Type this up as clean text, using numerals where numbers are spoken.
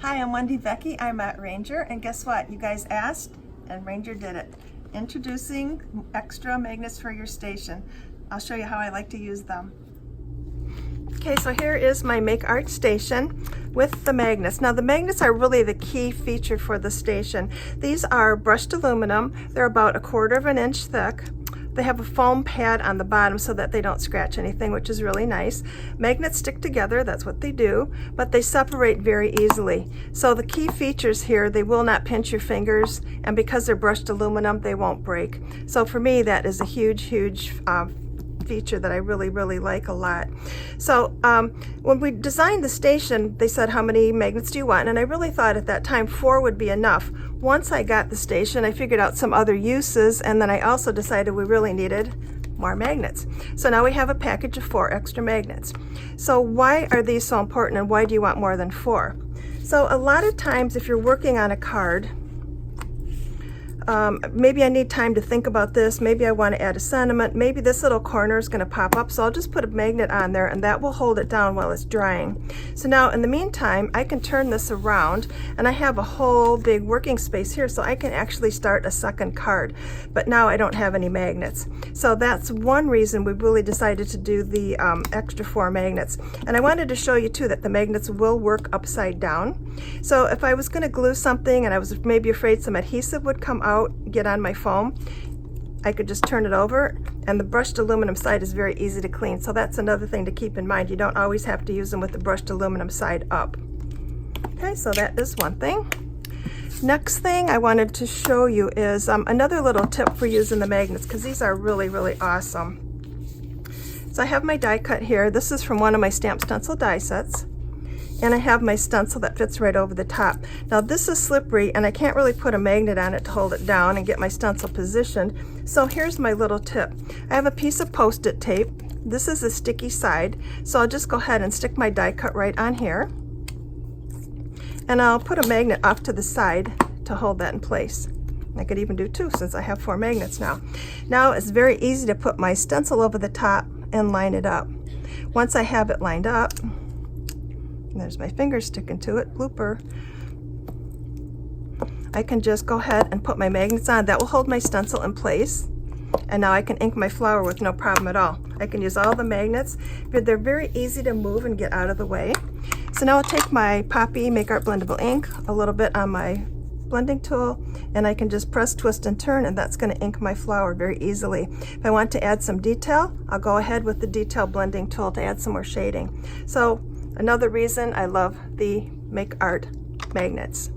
Hi, I'm Wendy Vecchi. I'm at Ranger, and guess what? You guys asked, and Ranger did it. Introducing extra magnets for your station. I'll show you how I like to use them. Okay, so here is my Make Art station with the magnets. Now the magnets are really the key feature for the station. These are brushed aluminum. They're about 1/4 of an inch thick. They have a foam pad on the bottom so that they don't scratch anything, which is really nice. Magnets stick together, that's what they do, but they separate very easily. So the key features here, they will not pinch your fingers, and because they're brushed aluminum, they won't break. So for me, that is a huge feature that I really like a lot. So when we designed the station, they said, how many magnets do you want? And I really thought at that time 4 would be enough. Once I got the station, I figured out some other uses, and then I also decided we really needed more magnets. So now we have a package of 4 extra magnets. So why are these so important, and why do you want more than 4? So a lot of times if you're working on a card, maybe I need time to think about this, maybe I want to add a sentiment, maybe this little corner is going to pop up, so I'll just put a magnet on there and that will hold it down while it's drying. So now in the meantime, I can turn this around and I have a whole big working space here, so I can actually start a second card, but now I don't have any magnets. So that's one reason we really decided to do the extra 4 magnets. And I wanted to show you too that the magnets will work upside down. So if I was going to glue something and I was maybe afraid some adhesive would come out, get on my foam, I could just turn it over, and the brushed aluminum side is very easy to clean. So that's another thing to keep in mind. You don't always have to use them with the brushed aluminum side up. Okay, so that is one thing. Next thing I wanted to show you is another little tip for using the magnets, because these are really awesome. So I have my die cut here. This is from one of my stamp stencil die sets. And I have my stencil that fits right over the top. Now this is slippery and I can't really put a magnet on it to hold it down and get my stencil positioned. So here's my little tip. I have a piece of Post-it tape. This is a sticky side. So I'll just go ahead and stick my die cut right on here. And I'll put a magnet off to the side to hold that in place. I could even do 2 since I have 4 magnets now. Now it's very easy to put my stencil over the top and line it up. Once I have it lined up, there's my finger sticking to it, blooper. I can just go ahead and put my magnets on. That will hold my stencil in place. And now I can ink my flower with no problem at all. I can use all the magnets, but they're very easy to move and get out of the way. So now I'll take my Poppy Make Art Blendable ink, a little bit on my blending tool, and I can just press, twist, and turn, and that's going to ink my flower very easily. If I want to add some detail, I'll go ahead with the detail blending tool to add some more shading. So another reason I love the Make Art magnets.